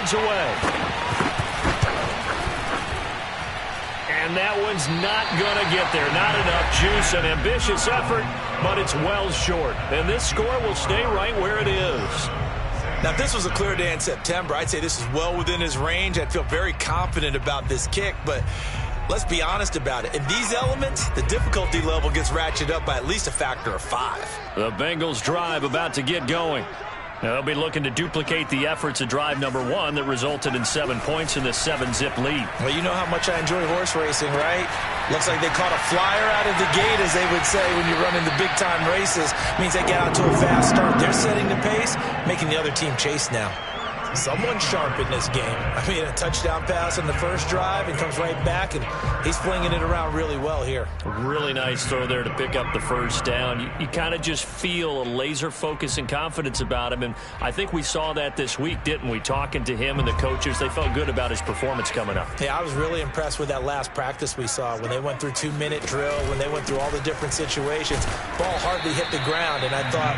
yards away. And that one's not going to get there. Not enough juice. An ambitious effort, but it's well short. And this score will stay right where it is. Now, if this was a clear day in September, I'd say this is well within his range. I'd feel very confident about this kick, but let's be honest about it. In these elements, the difficulty level gets ratcheted up by at least a factor of 5. The Bengals drive about to get going. Now, they'll be looking to duplicate the efforts of drive number 1 that resulted in 7 points in this 7-zip lead. Well, you know how much I enjoy horse racing, right? Looks like they caught a flyer out of the gate, as they would say when you're running the big-time races. Means they get out to a fast start. They're setting the pace, making the other team chase now. Someone sharp in this game. I mean, a touchdown pass on the first drive and comes right back, and he's flinging it around really well here. Really nice throw there to pick up the first down. You kind of just feel a laser focus and confidence about him, and I think we saw that this week, didn't we? Talking to him and the coaches, they felt good about his performance coming up. Yeah, I was really impressed with that last practice we saw when they went through 2-minute drill, when they went through all the different situations. Ball hardly hit the ground, and I thought,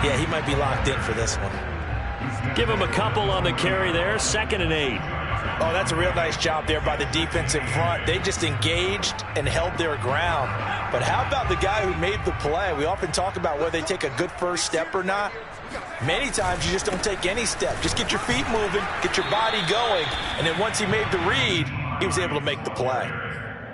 yeah, he might be locked in for this one. Give him a couple on the carry there. 2nd and 8. Oh, that's a real nice job there by the defense in front. They just engaged and held their ground. But how about the guy who made the play? We often talk about whether they take a good first step or not. Many times you just don't take any step. Just get your feet moving, get your body going, and then once he made the read, he was able to make the play.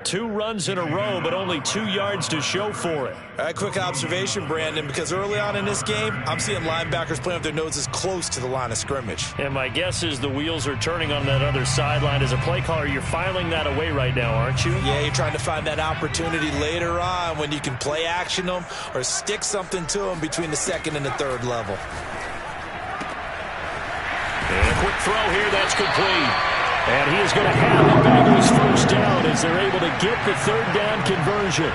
2 runs in a row, but only 2 yards to show for it. All right, quick observation, Brandon, because early on in this game, I'm seeing linebackers playing with their noses close to the line of scrimmage. And my guess is the wheels are turning on that other sideline. As a play caller, you're filing that away right now, aren't you? Yeah, you're trying to find that opportunity later on when you can play action them or stick something to them between the 2nd and the 3rd level. And a quick throw here, that's complete. And he is going to have the Bengals first down as they're able to get the 3rd down conversion.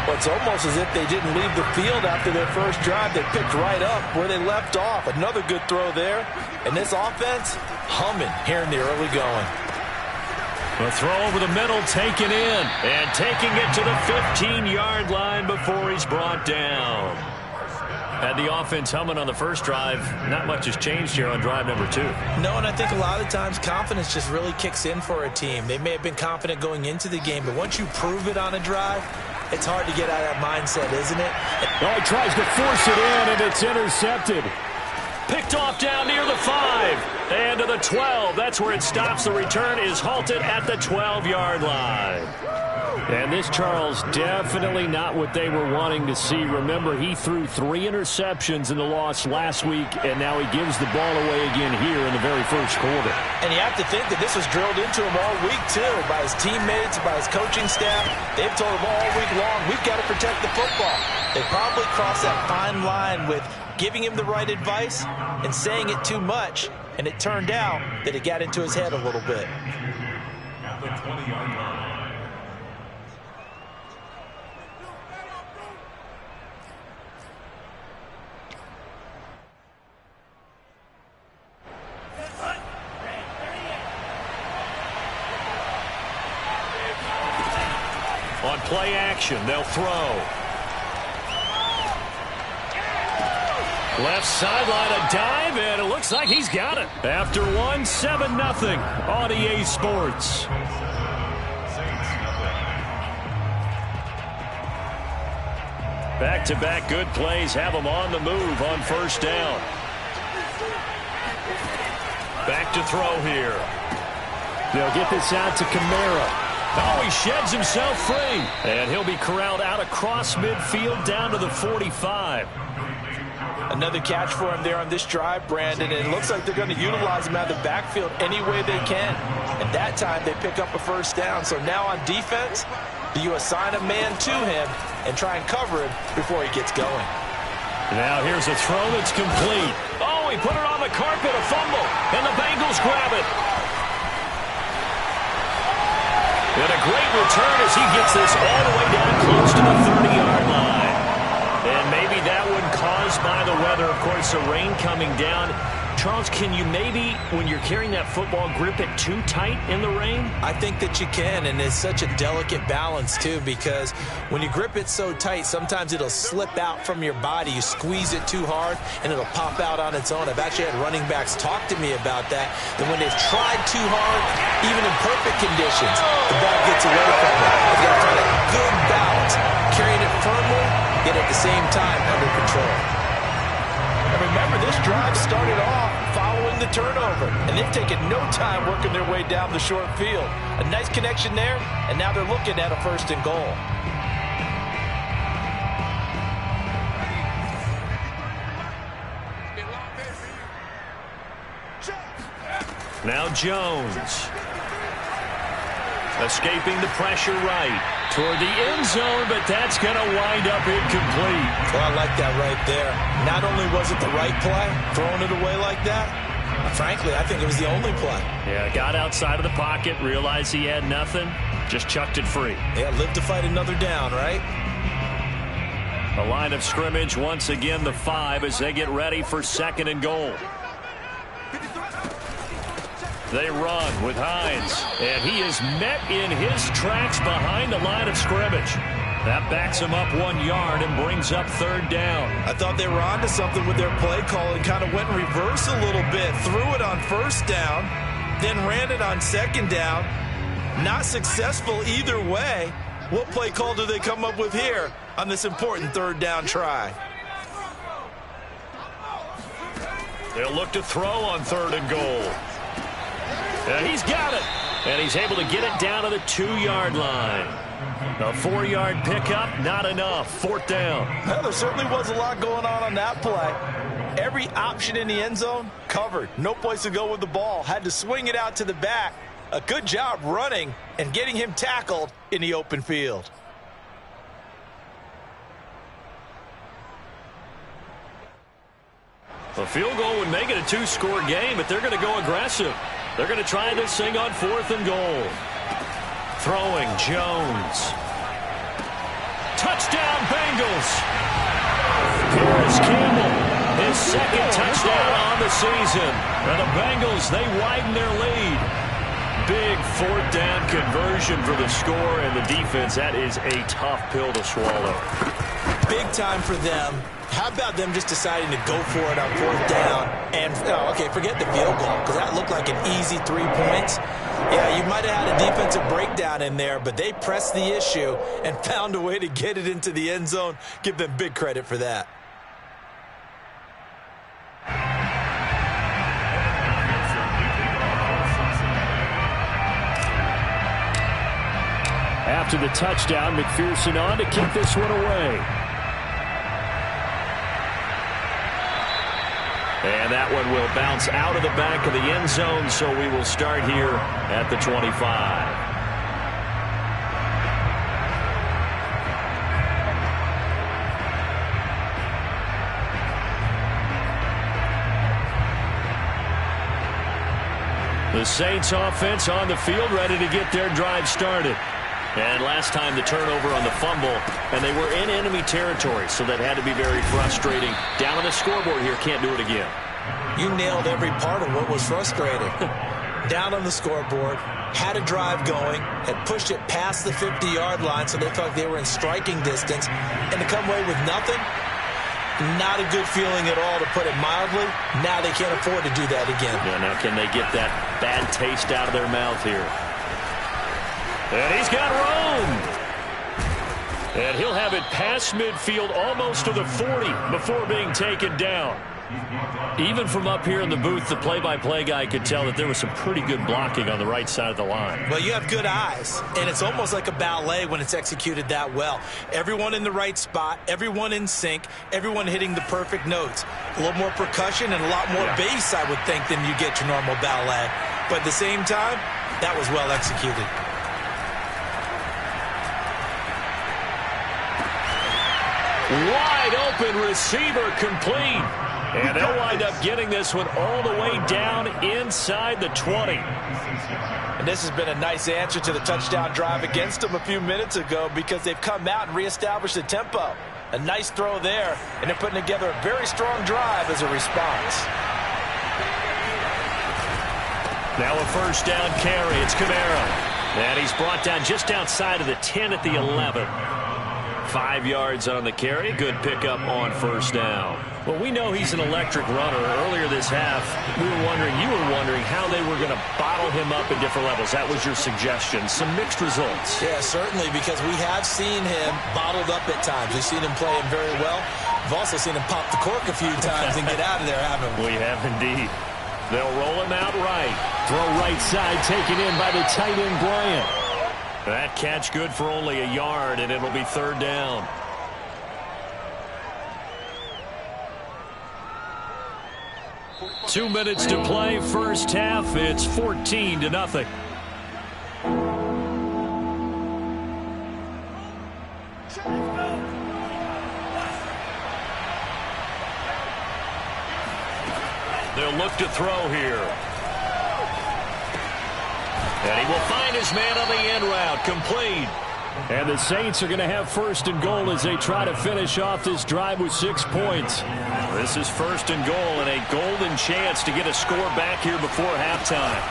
Well, it's almost as if they didn't leave the field after their first drive. They picked right up where they left off. Another good throw there. And this offense, humming here in the early going. A throw over the middle, taken in. And taking it to the 15-yard line before he's brought down. Had the offense humming on the first drive. Not much has changed here on drive number 2. No, and I think a lot of times confidence just really kicks in for a team. They may have been confident going into the game, but once you prove it on a drive, it's hard to get out of that mindset, isn't it? Oh, he tries to force it in, and it's intercepted. Picked off down near the 5. And to the 12. That's where it stops. The return is halted at the 12-yard line. And this, Charles, definitely not what they were wanting to see. Remember, he threw 3 interceptions in the loss last week, and now he gives the ball away again here in the very first quarter. And you have to think that this was drilled into him all week, too, by his teammates, by his coaching staff. They've told him all week long, we've got to protect the football. They probably crossed that fine line with giving him the right advice and saying it too much, and it turned out that it got into his head a little bit. At the 20-yard line. On play action, they'll throw. Left sideline, a dive, and it looks like he's got it. After 1, 7-0 on EA Sports. Back-to-back good plays have them on the move on first down. Back to throw here. They'll get this out to Kamara. Oh, he sheds himself free. And he'll be corralled out across midfield down to the 45. Another catch for him there on this drive, Brandon. And it looks like they're going to utilize him out of the backfield any way they can. And that time they pick up a first down. So now on defense, do you assign a man to him and try and cover him before he gets going? Now here's a throw that's complete. Oh, he put it on the carpet, a fumble. And the Bengals grab it. And a great return as he gets this all the way down close to the 30-yard line. And maybe that one caused by the weather. Of course, the rain coming down. Charles, can you maybe, when you're carrying that football, grip it too tight in the rain? I think that you can, and it's such a delicate balance, too, because when you grip it so tight, sometimes it'll slip out from your body. You squeeze it too hard, and it'll pop out on its own. I've actually had running backs talk to me about that when they've tried too hard, even in perfect conditions, the ball gets away from them. They've got to find a good balance, carrying it firmly, yet at the same time under control. And remember, this drive started off following the turnover, and they've taken no time working their way down the short field. A nice connection there, and now they're looking at a 1st and goal. Now Jones. Escaping the pressure right toward the end zone, but that's going to wind up incomplete. Well, I like that right there. Not only was it the right play, throwing it away like that, frankly, I think it was the only play. Yeah, got outside of the pocket, realized he had nothing, just chucked it free. Yeah, live to fight another down, right? The line of scrimmage, once again, the 5 as they get ready for 2nd and goal. They run with Hines, and he is met in his tracks behind the line of scrimmage. That backs him up 1 yard and brings up 3rd down. I thought they were onto something with their play call and kind of went in reverse a little bit. Threw it on 1st down, then ran it on 2nd down. Not successful either way. What play call do they come up with here on this important 3rd down try? They'll look to throw on 3rd and goal. And he's got it. And he's able to get it down to the 2-yard line. A 4-yard pickup, not enough. 4th down. Well, there certainly was a lot going on that play. Every option in the end zone covered. No place to go with the ball. Had to swing it out to the back. A good job running and getting him tackled in the open field. A field goal would make it a 2-score game, but they're going to go aggressive. They're going to try this thing on 4th and goal. Throwing, Jones. Touchdown, Bengals. Paris Campbell, his 2nd touchdown on the season. And the Bengals, they widen their lead. Big 4th down conversion for the score, and the defense, that is a tough pill to swallow. Big time for them. How about them just deciding to go for it on 4th down? And, okay, forget the field goal, because that looked like an easy 3 points. Yeah, you might have had a defensive breakdown in there, but they pressed the issue and found a way to get it into the end zone. Give them big credit for that. After the touchdown, McPherson on to kick this one away. And that one will bounce out of the back of the end zone, so we will start here at the 25. The Saints offense on the field, ready to get their drive started. And last time the turnover on the fumble, and they were in enemy territory, so that had to be very frustrating. Down on the scoreboard here, can't do it again. You nailed every part of what was frustrating. Down on the scoreboard, had a drive going, had pushed it past the 50-yard line, so they felt they were in striking distance, and to come away with nothing, not a good feeling at all, to put it mildly. Now they can't afford to do that again. Yeah, now can they get that bad taste out of their mouth here? And he's got room. And he'll have it past midfield almost to the 40 before being taken down. Even from up here in the booth, the play-by-play guy could tell that there was some pretty good blocking on the right side of the line. Well, you have good eyes, and it's almost like a ballet when it's executed that well. Everyone in the right spot, everyone in sync, everyone hitting the perfect notes. A little more percussion and a lot more bass, I would think, than you get your normal ballet. But at the same time, that was well executed. Wide open receiver complete. And they'll wind up getting this one all the way down inside the 20. And this has been a nice answer to the touchdown drive against them a few minutes ago, because they've come out and reestablished the tempo. A nice throw there, and they're putting together a very strong drive as a response. Now a first down carry. It's Kamara. And he's brought down just outside of the 10 at the 11. 5 yards on the carry. Good pickup on first down. Well, we know he's an electric runner. Earlier this half, you were wondering how they were going to bottle him up at different levels. That was your suggestion. Some mixed results. Yeah, certainly, because we have seen him bottled up at times. We've seen him playing very well. We've also seen him pop the cork a few times and get out of there, haven't we? We have indeed. They'll roll him out right. Throw right side, taken in by the tight end, Bryant. That catch good for only a yard, and it'll be third down. Two minutes to play, first half. It's 14-0. They'll look to throw here. And he will find his man on the end route, complete. And the Saints are going to have first and goal as they try to finish off this drive with 6 points. This is first and goal and a golden chance to get a score back here before halftime.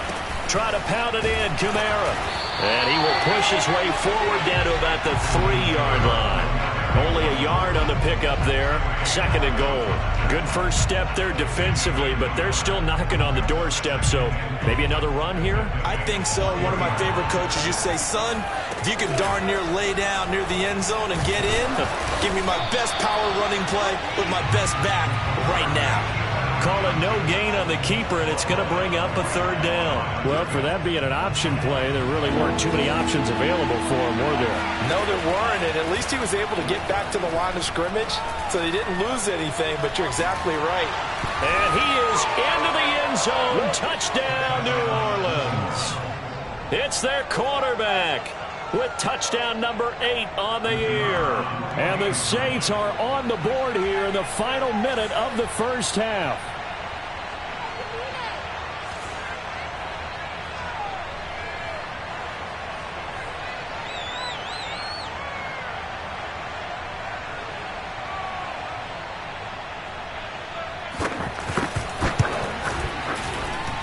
Try to pound it in, Kamara. And he will push his way forward down to about the 3-yard line. Only a yard on the pickup there. Second and goal. Good first step there defensively, but they're still knocking on the doorstep, so maybe another run here? I think so. One of my favorite coaches used to say, son, if you can darn near lay down near the end zone and get in, give me my best power running play with my best back right now. Call it no gain on the keeper, and it's going to bring up a third down. Well, for that being an option play, there really weren't too many options available for him, were there? No, there weren't, and at least he was able to get back to the line of scrimmage, so he didn't lose anything, but you're exactly right. And he is into the end zone. Touchdown, New Orleans. It's their quarterback with touchdown number 8 on the year. And the Saints are on the board here in the final minute of the first half.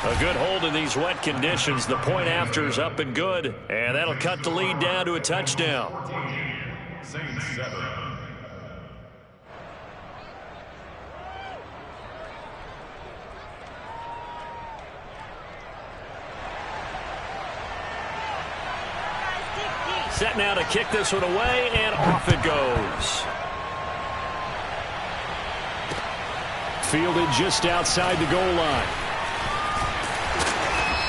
A good hold in these wet conditions. The point after's up and good, and that'll cut the lead down to a touchdown. Saints 7. Set now to kick this one away, and off it goes. Fielded just outside the goal line.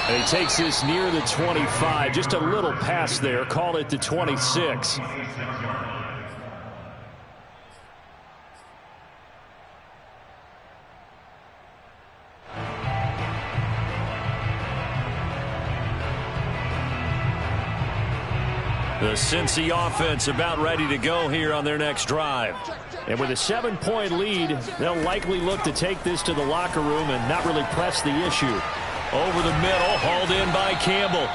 And he takes this near the 25. Just a little pass there. Call it the 26. The Cincy offense about ready to go here on their next drive. And with a 7-point lead, they'll likely look to take this to the locker room and not really press the issue. Over the middle, hauled in by Campbell.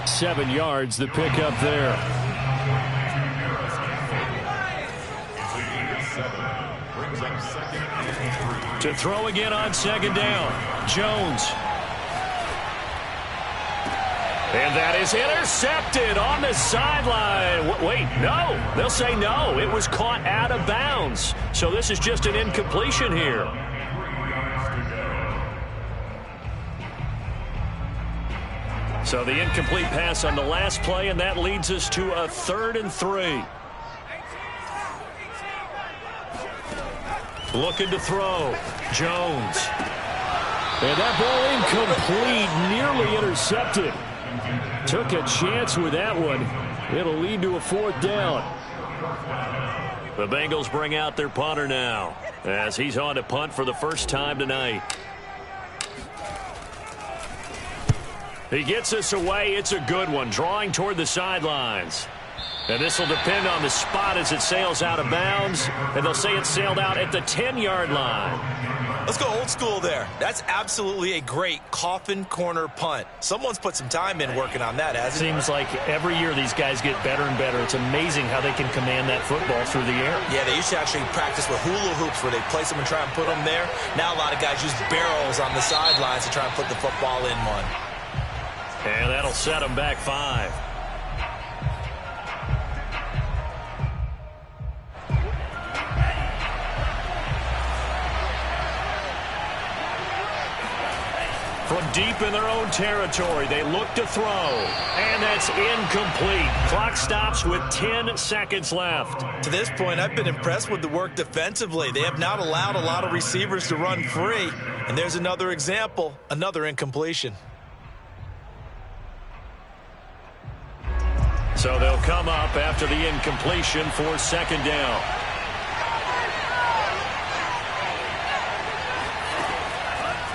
7 yards, the pickup there. To throw again on second down. Jones. And that is intercepted on the sideline. Wait, no. They'll say no. It was caught out of bounds. So this is just an incompletion here. So the incomplete pass on the last play, and that leads us to a 3rd and 3. Looking to throw. Jones. And that ball incomplete, nearly intercepted. Took a chance with that one. It'll lead to a 4th down. The Bengals bring out their punter now as he's on to punt for the first time tonight. He gets us away. It's a good one, drawing toward the sidelines. And this will depend on the spot as it sails out of bounds. And they'll say it sailed out at the 10-yard line. Let's go old school there. That's absolutely a great coffin corner punt. Someone's put some time in working on that, hasn't it? Seems like every year these guys get better and better. It's amazing how they can command that football through the air. Yeah, they used to actually practice with hula hoops where they place them and try and put them there. Now a lot of guys use barrels on the sidelines to try and put the football in one. And that'll set them back 5. From deep in their own territory, they look to throw. And that's incomplete. Clock stops with 10 seconds left. To this point, I've been impressed with the work defensively. They have not allowed a lot of receivers to run free. And there's another example, another incompletion. So they'll come up after the incompletion for second down.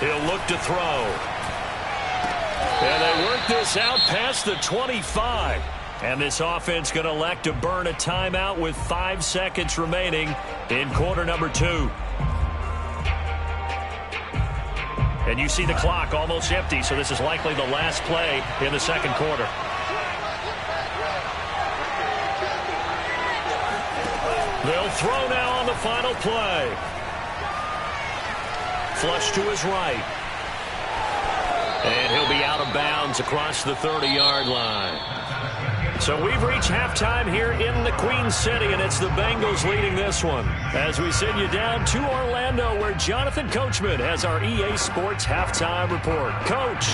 He'll look to throw. And they work this out past the 25. And this offense going to elect to burn a timeout with 5 seconds remaining in quarter number 2. And you see the clock almost empty, so this is likely the last play in the second quarter. They'll throw now on the final play. Flush to his right. And he'll be out of bounds across the 30-yard line. So we've reached halftime here in the Queen City, and it's the Bengals leading this one. As we send you down to Orlando, where Jonathan Coachman has our EA Sports halftime report. Coach.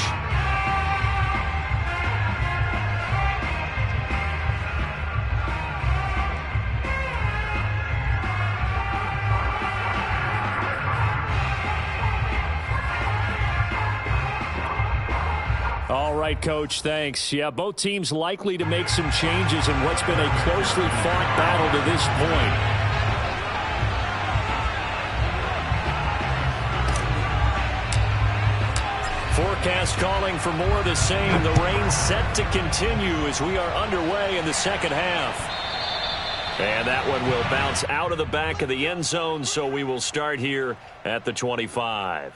All right, Coach, thanks. Yeah, both teams likely to make some changes in what's been a closely fought battle to this point. Forecast calling for more of the same. The rain set to continue as we are underway in the second half. And that one will bounce out of the back of the end zone, so we will start here at the 25.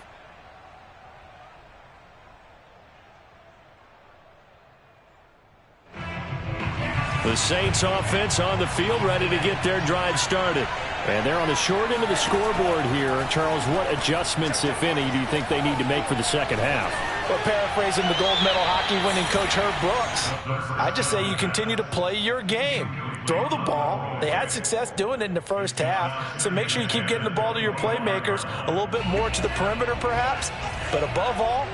The Saints offense on the field, ready to get their drive started. And they're on the short end of the scoreboard here. Charles, what adjustments, if any, do you think they need to make for the second half? Well, paraphrasing the gold medal hockey winning coach Herb Brooks, I just say you continue to play your game. Throw the ball. They had success doing it in the first half, so make sure you keep getting the ball to your playmakers, a little bit more to the perimeter perhaps, but above all,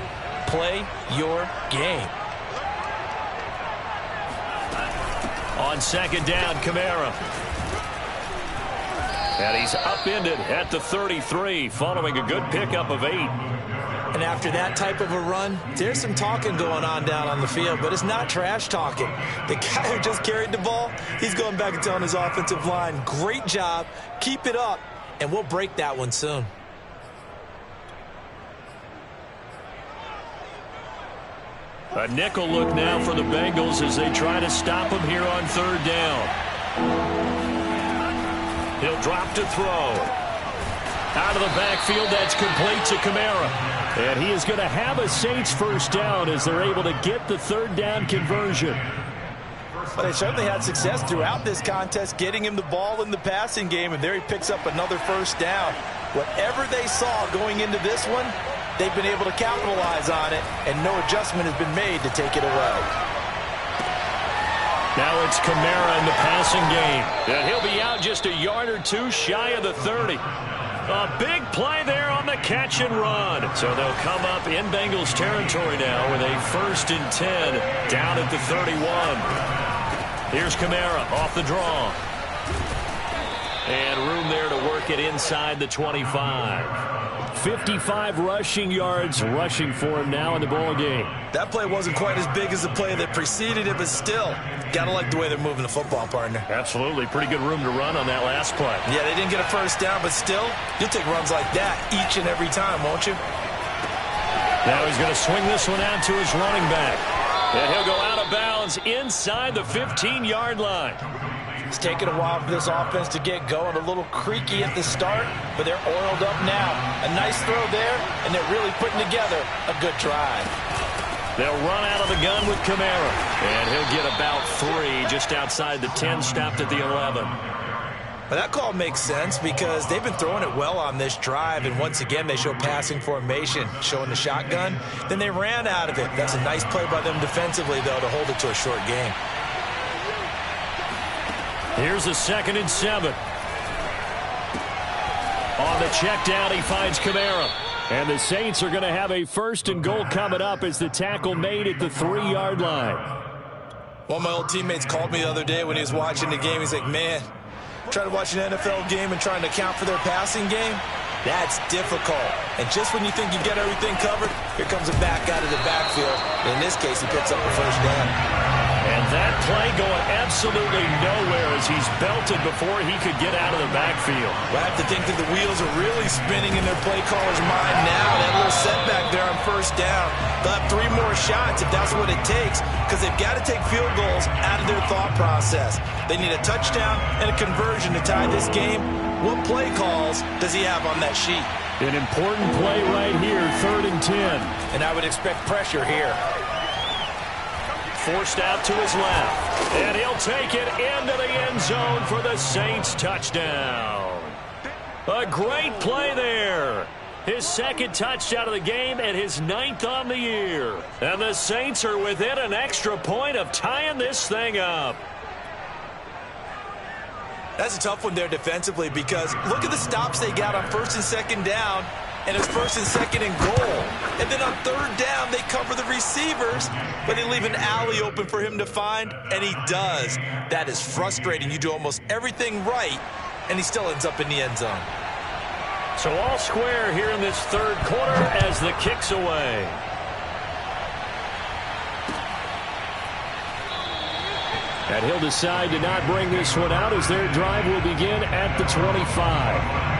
play your game. On second down, Kamara. And he's upended at the 33, following a good pickup of 8. And after that type of a run, there's some talking going on down on the field, but it's not trash talking. The guy who just carried the ball, he's going back and telling his offensive line, great job, keep it up, and we'll break that one soon. A nickel look now for the Bengals as they try to stop him here on third down. He'll drop to throw. Out of the backfield, that's complete to Kamara. And he is going to have a Saints first down as they're able to get the third down conversion. Well, they certainly had success throughout this contest, getting him the ball in the passing game, and there he picks up another first down. Whatever they saw going into this one, they've been able to capitalize on it, and no adjustment has been made to take it away. Now it's Kamara in the passing game. And he'll be out just a yard or two shy of the 30. A big play there on the catch and run. So they'll come up in Bengals territory now with a 1st and 10 down at the 31. Here's Kamara off the draw. And room there to work it inside the 25. 55 rushing yards rushing for him now in the ball game. That play wasn't quite as big as the play that preceded it, but still, gotta like the way they're moving the football, partner. Absolutely. Pretty good room to run on that last play. Yeah, they didn't get a first down, but still, you'll take runs like that each and every time, won't you? Now he's going to swing this one out to his running back. And he'll go out of bounds inside the 15-yard line. It's taken a while for this offense to get going. A little creaky at the start, but they're oiled up now. A nice throw there, and they're really putting together a good drive. They'll run out of the gun with Kamara. And he'll get about 3 just outside the 10, stopped at the 11. Well, that call makes sense because they've been throwing it well on this drive, and once again they show passing formation, showing the shotgun. Then they ran out of it. That's a nice play by them defensively, though, to hold it to a short game. Here's a 2nd and 7. On the check down, he finds Kamara. And the Saints are going to have a 1st and goal coming up as the tackle made at the 3-yard line. One of my old teammates called me the other day when he was watching the game. He's like, man, trying to watch an NFL game and trying to account for their passing game, that's difficult. And just when you think you get everything covered, here comes a back out of the backfield. In this case, he picks up a 1st down. And that play going absolutely nowhere as he's belted before he could get out of the backfield. Well, I have to think that the wheels are really spinning in their play caller's mind now. That little setback there on 1st down. They'll have 3 more shots if that's what it takes, because they've got to take field goals out of their thought process. They need a touchdown and a conversion to tie this game. What play calls does he have on that sheet? An important play right here, 3rd and 10. And I would expect pressure here. Forced out to his left. And he'll take it into the end zone for the Saints touchdown. A great play there. His 2nd touchdown of the game and his 9th on the year. And the Saints are within an extra point of tying this thing up. That's a tough one there defensively because look at the stops they got on 1st and 2nd down, and it's 1st and 2nd and goal. And then on 3rd down, they cover the receivers, but they leave an alley open for him to find, and he does. That is frustrating. You do almost everything right, and he still ends up in the end zone. So all square here in this 3rd quarter as the kick's away. And he'll decide to not bring this one out as their drive will begin at the 25.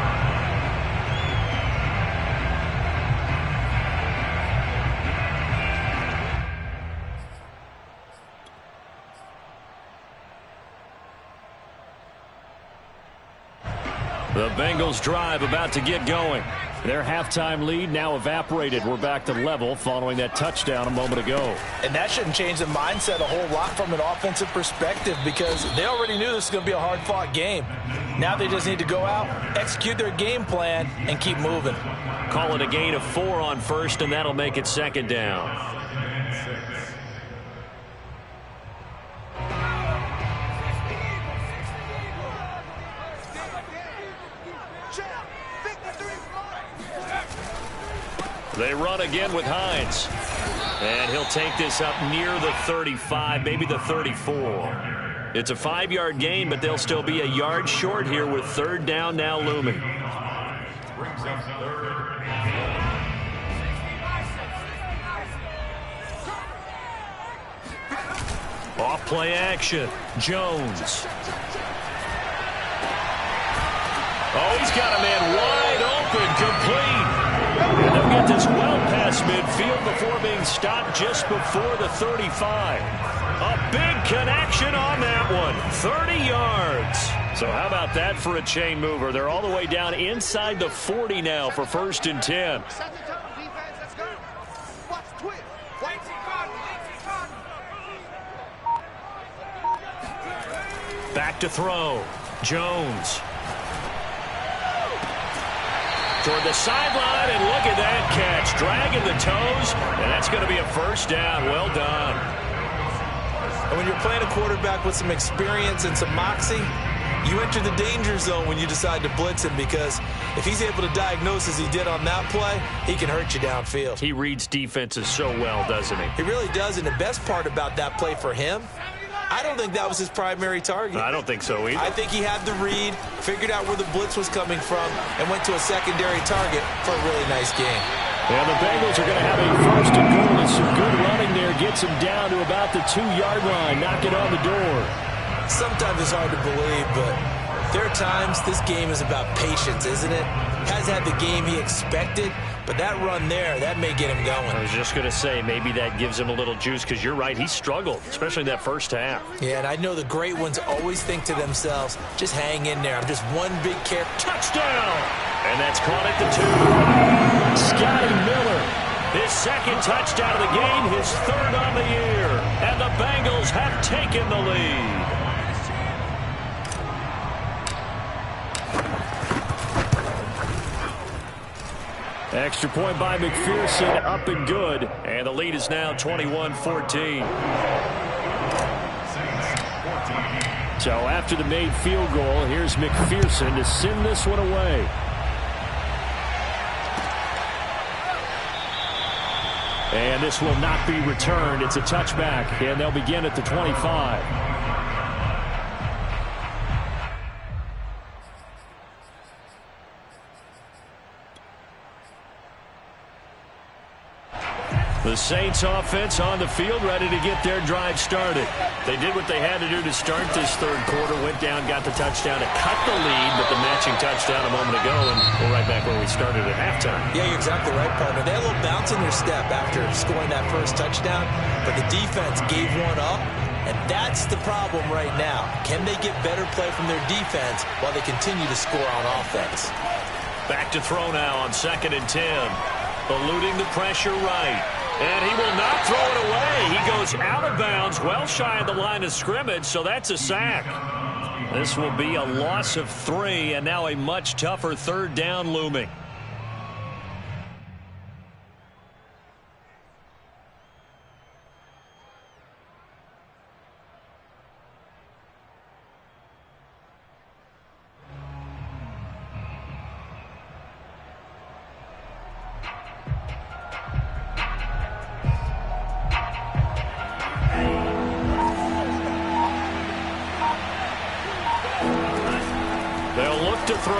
The Bengals drive about to get going. Their halftime lead now evaporated. We're back to level following that touchdown a moment ago. And that shouldn't change the mindset a whole lot from an offensive perspective because they already knew this was going to be a hard-fought game. Now they just need to go out, execute their game plan, and keep moving. Call it a gain of 4 on 1st, and that'll make it 2nd down. They run again with Hines. And he'll take this up near the 35, maybe the 34. It's a 5-yard gain, but they'll still be a yard short here with 3rd down now looming. Off play action. Jones. Oh, he's got a man wide open, complete. And they'll get this well past midfield before being stopped just before the 35. A big connection on that one. 30 yards. So how about that for a chain mover? They're all the way down inside the 40 now for 1st and 10. Back to throw. Jones. Toward the sideline, and look at that catch. Dragging the toes, and that's going to be a 1st down. Well done. And when you're playing a quarterback with some experience and some moxie, you enter the danger zone when you decide to blitz him because if he's able to diagnose as he did on that play, he can hurt you downfield. He reads defenses so well, doesn't he? He really does, and the best part about that play for him, I don't think that was his primary target. I don't think so either. I think he had the read, figured out where the blitz was coming from, and went to a secondary target for a really nice game. Yeah, the Bengals are going to have a 1st and goal, and some good running there gets him down to about the 2-yard line, knocking on the door. Sometimes it's hard to believe, but there are times this game is about patience, isn't it? Hasn't had the game he expected, but that run there, that may get him going. I was just going to say, maybe that gives him a little juice, because you're right, he struggled, especially in that 1st half. Yeah, and I know the great ones always think to themselves, just hang in there. I'm just one big care. Touchdown! And that's caught at the 2. Scotty Miller, his 2nd touchdown of the game, his 3rd on the year. And the Bengals have taken the lead. Extra point by McPherson, up and good. And the lead is now 21-14. So after the made field goal, here's McPherson to send this one away. And this will not be returned. It's a touchback, and they'll begin at the 25. The Saints offense on the field, ready to get their drive started. They did what they had to do to start this third quarter, went down, got the touchdown to cut the lead, but the matching touchdown a moment ago, and we're right back where we started at halftime. Yeah, you're exactly right, partner. They had a little bounce in their step after scoring that first touchdown, but the defense gave one up, and that's the problem right now. Can they get better play from their defense while they continue to score on offense? Back to throw now on 2nd and 10. Eluding the pressure right. And he will not throw it away. He goes out of bounds, well shy of the line of scrimmage, so that's a sack. This will be a loss of 3, and now a much tougher 3rd down looming. To throw.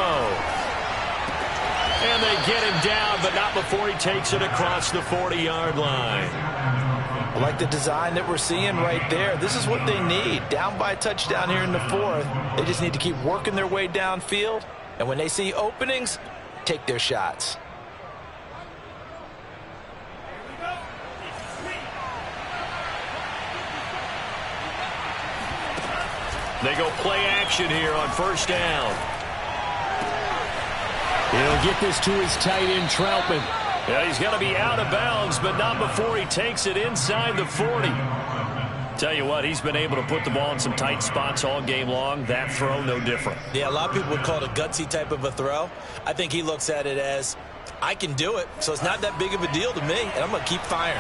And they get him down, but not before he takes it across the 40-yard line. I like the design that we're seeing right there. This is what they need. Down by a touchdown here in the 4th. They just need to keep working their way downfield. And when they see openings, take their shots. They go play action here on 1st down. He'll get this to his tight end, Troutman. Yeah, he's going to be out of bounds, but not before he takes it inside the 40. Tell you what, he's been able to put the ball in some tight spots all game long. That throw, no different. Yeah, a lot of people would call it a gutsy type of a throw. I think he looks at it as, I can do it, so it's not that big of a deal to me, and I'm going to keep firing.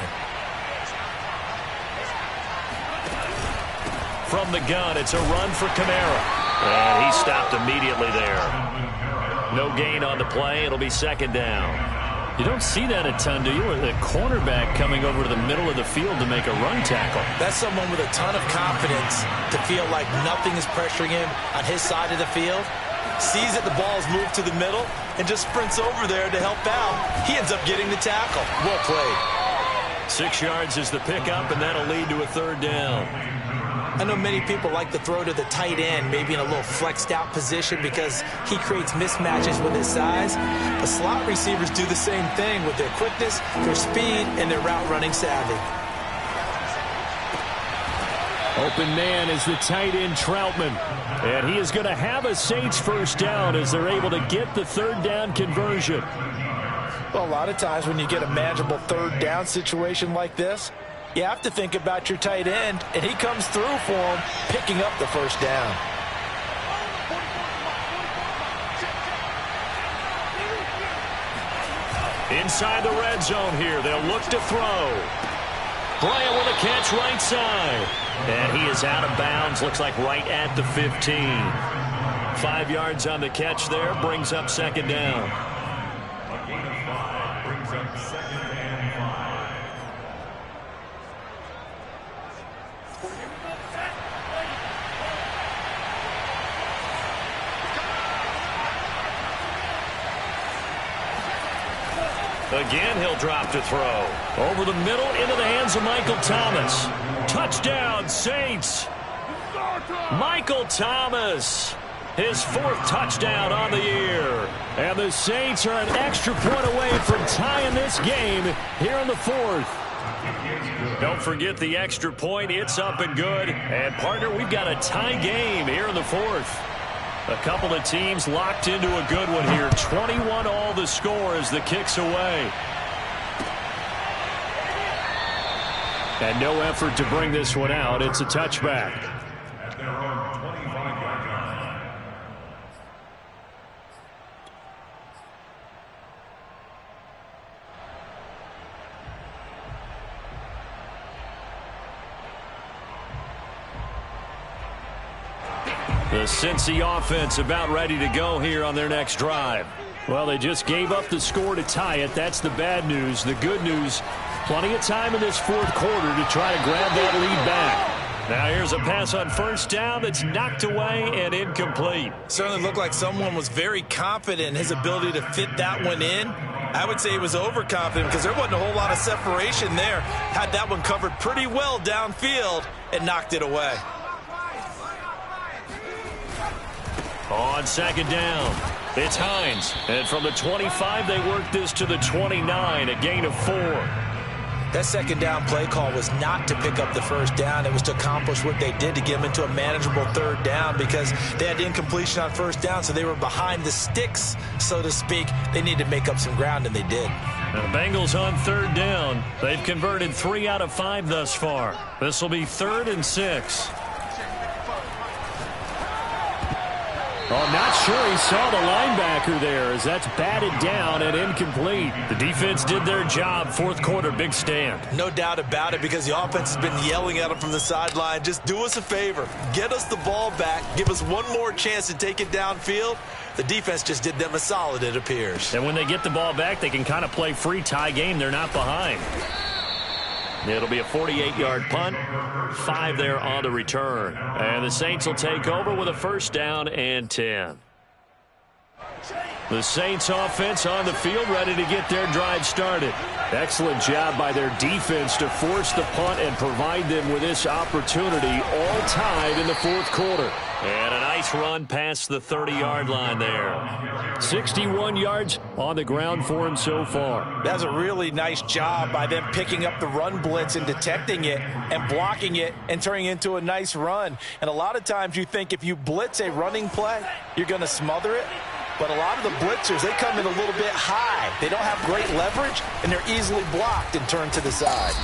From the gun, it's a run for Kamara. And he stopped immediately there. No gain on the play. It'll be 2nd down. You don't see that a ton, do you? With a cornerback coming over to the middle of the field to make a run tackle. That's someone with a ton of confidence to feel like nothing is pressuring him on his side of the field. Sees that the ball's moved to the middle and just sprints over there to help out. He ends up getting the tackle. Well played. 6 yards is the pickup, and that'll lead to a 3rd down. I know many people like to throw to the tight end, maybe in a little flexed out position because he creates mismatches with his size. But slot receivers do the same thing with their quickness, their speed, and their route running savvy. Open man is the tight end, Troutman. And he is going to have a Saints 1st down as they're able to get the 3rd down conversion. Well, a lot of times when you get a manageable 3rd down situation like this, you have to think about your tight end, and he comes through for him, picking up the 1st down. Inside the red zone here, they'll look to throw. Bryant with a catch right side. And he is out of bounds, looks like right at the 15. 5 yards on the catch there, brings up 2nd down. A gain of 5 brings up 2nd and 5. Again, he'll drop to throw. Over the middle, into the hands of Michael Thomas. Touchdown, Saints. Michael Thomas, his 4th touchdown on the year. And the Saints are an extra point away from tying this game here in the 4th. Don't forget the extra point. It's up and good. And, partner, we've got a tie game here in the 4th. A couple of teams locked into a good one here. 21 all the score as the kick's away. And no effort to bring this one out. It's a touchback. At their own 25-yard line. The Cincy offense about ready to go here on their next drive. Well, they just gave up the score to tie it. That's the bad news. The good news, plenty of time in this fourth quarter to try to grab that lead back. Now here's a pass on first down that's knocked away and incomplete. Certainly looked like someone was very confident in his ability to fit that one in. I would say he was overconfident because there wasn't a whole lot of separation there. Had that one covered pretty well downfield and knocked it away. On second down, it's Hines. And from the 25, they work this to the 29, a gain of 4. That second down play call was not to pick up the first down. It was to accomplish what they did to get them into a manageable third down because they had incompletion on first down, so they were behind the sticks, so to speak. They needed to make up some ground, and they did. Now the Bengals on third down. They've converted 3 out of 5 thus far. This will be 3rd and 6. Oh, not sure he saw the linebacker there as that's batted down and incomplete. The defense did their job. Fourth quarter, big stand. No doubt about it because the offense has been yelling at him from the sideline. Just do us a favor. Get us the ball back. Give us one more chance to take it downfield. The defense just did them a solid, it appears. And when they get the ball back, they can kind of play free tie game. They're not behind. It'll be a 48-yard punt, 5 there on the return. And the Saints will take over with a first down and 10. The Saints offense on the field ready to get their drive started. Excellent job by their defense to force the punt and provide them with this opportunity, all tied in the fourth quarter. And a nice run past the 30-yard line there. 61 yards on the ground for him so far. That's a really nice job by them picking up the run blitz and detecting it and blocking it and turning it into a nice run. And a lot of times you think if you blitz a running play, you're going to smother it. But a lot of the blitzers, they come in a little bit high. They don't have great leverage, and they're easily blocked and turned to the side.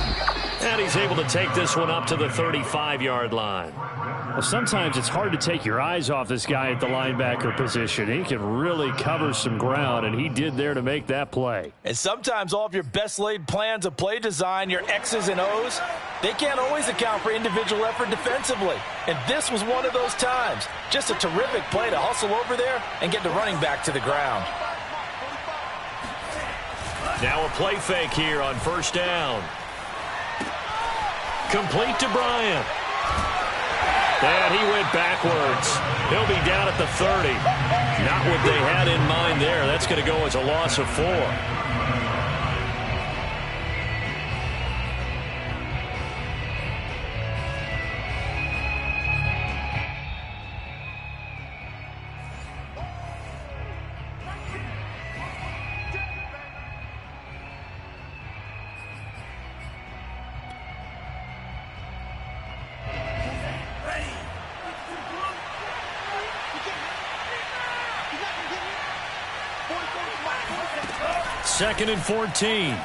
And he's able to take this one up to the 35-yard line. Well, sometimes it's hard to take your eyes off this guy at the linebacker position. He can really cover some ground, and he did there to make that play. And sometimes all of your best laid plans of play design, your X's and O's, they can't always account for individual effort defensively. And this was one of those times. Just a terrific play to hustle over there and get the running back to the ground. Now a play fake here on first down. Complete to Bryant. And he went backwards. He'll be down at the 30. Not what they had in mind there. That's going to go as a loss of 4. Second and 14.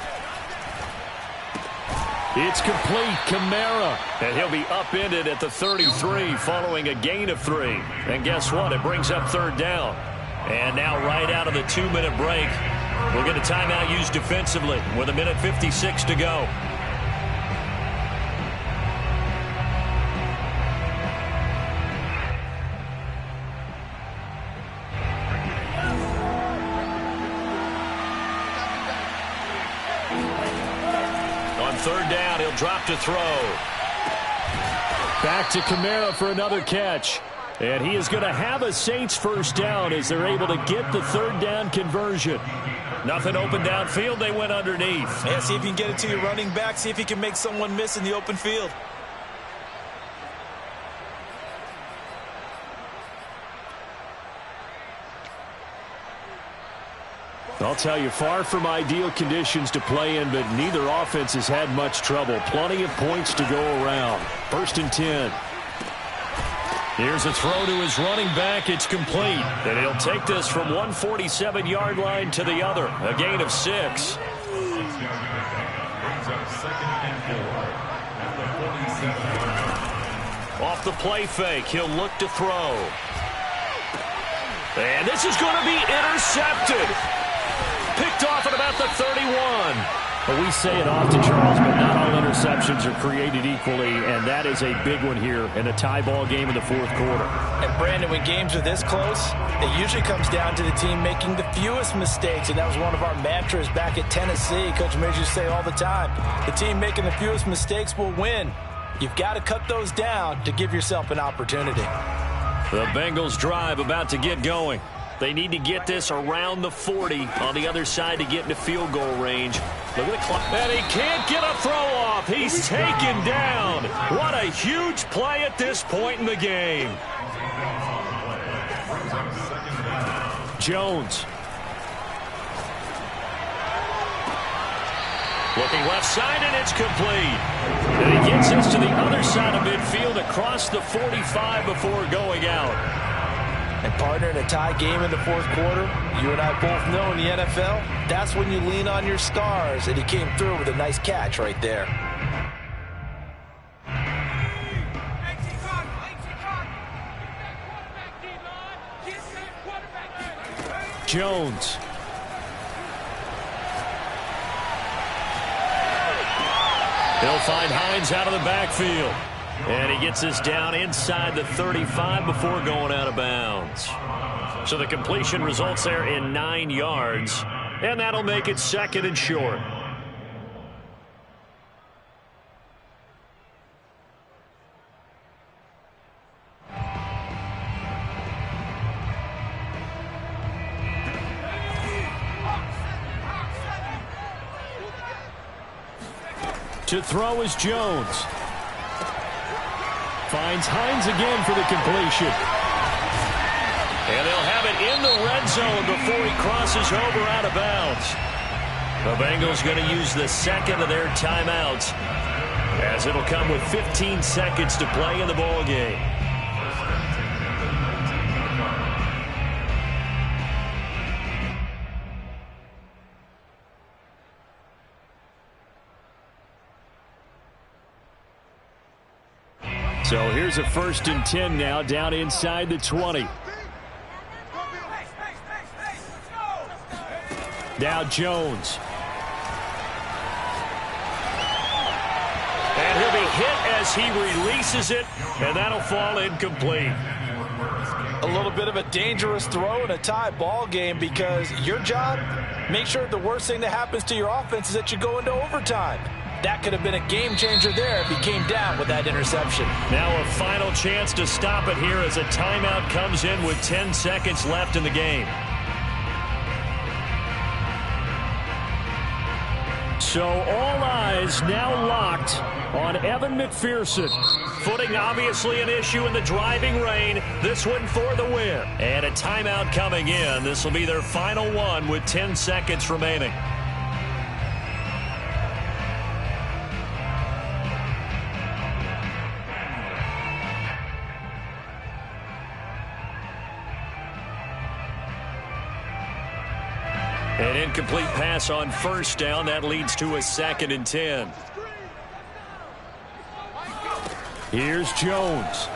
It's complete. Kamara. And he'll be upended at the 33 following a gain of 3. And guess what? It brings up third down. And now right out of the 2-minute break, we'll get a timeout used defensively with 1:56 to go. Third down, he'll drop to throw. Back to Kamara for another catch. And he is going to have a Saints first down as they're able to get the third down conversion. Nothing open downfield, they went underneath. Yeah, see if you can get it to your running back. See if you can make someone miss in the open field. I'll tell you, far from ideal conditions to play in, but neither offense has had much trouble. Plenty of points to go around. First and 10. Here's a throw to his running back. It's complete. And he'll take this from 147-yard line to the other. A gain of 6. Off the play fake, he'll look to throw. And this is going to be intercepted. Picked off at about the 31. Well, we say it often, Charles, but not all interceptions are created equally, and that is a big one here in a tie ball game in the fourth quarter. And, Brandon, when games are this close, it usually comes down to the team making the fewest mistakes, and that was one of our mantras back at Tennessee. Coach Mears used to say all the time, the team making the fewest mistakes will win. You've got to cut those down to give yourself an opportunity. The Bengals drive about to get going. They need to get this around the 40 on the other side to get into field goal range. Look at the clock. And he can't get a throw off. He's taken down. What a huge play at this point in the game. Jones. Looking left side, and it's complete. And he gets us to the other side of midfield across the 45 before going out. And, partner, in a tie game in the fourth quarter, you and I both know in the NFL, that's when you lean on your stars, and he came through with a nice catch right there. Jones. He'll find Hines out of the backfield. And he gets us down inside the 35 before going out of bounds. So the completion results there in 9 yards. And that'll make it second and short. To throw is Jones. Finds Hines again for the completion. And they'll have it in the red zone before he crosses over out of bounds. The Bengals going to use the second of their timeouts, as it'll come with 15 seconds to play in the ball game. So here's a 1st and 10 now, down inside the 20. Now Jones. And he'll be hit as he releases it, and that'll fall incomplete. A little bit of a dangerous throw in a tie ball game, because your job, make sure the worst thing that happens to your offense is that you go into overtime. That could have been a game changer there if he came down with that interception. Now a final chance to stop it here as a timeout comes in with 10 seconds left in the game. So all eyes now locked on Evan McPherson. Footing obviously an issue in the driving rain. This one for the win. And a timeout coming in. This will be their final one with 10 seconds remaining. An incomplete pass on 1st down. That leads to a 2nd and 10. Here's Jones.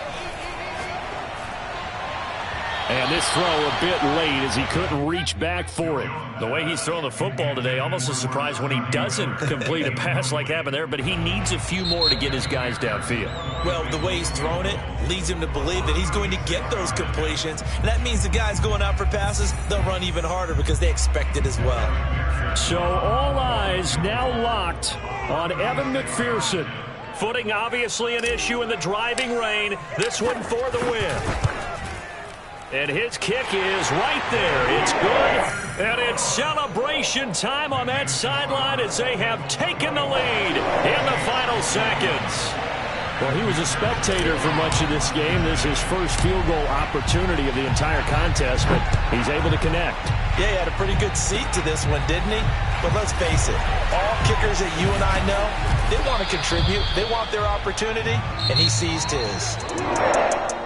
And this throw a bit late as he couldn't reach back for it. The way he's throwing the football today, almost a surprise when he doesn't complete a pass like happened there, but he needs a few more to get his guys downfield. Well, the way he's thrown it leads him to believe that he's going to get those completions. And that means the guys going out for passes, they'll run even harder because they expect it as well. So all eyes now locked on Evan McPherson. Footing obviously an issue in the driving rain. This one for the win. And his kick is right there. It's good. And it's celebration time on that sideline as they have taken the lead in the final seconds. Well, he was a spectator for much of this game. This is his first field goal opportunity of the entire contest, but he's able to connect. Yeah, he had a pretty good seat to this one, didn't he? But let's face it, all kickers that you and I know, they want to contribute. They want their opportunity, and he seized his.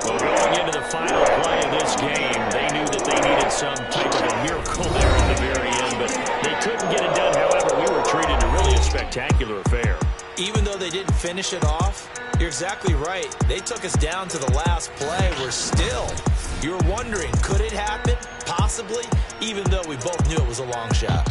Well, going into the final play of this game, they knew that they needed some type of a miracle there at the very end, but they couldn't get it done. However, we were treated to really a spectacular affair. Even though they didn't finish it off, you're exactly right. They took us down to the last play. We're still, you're wondering, could it happen? Possibly, even though we both knew it was a long shot.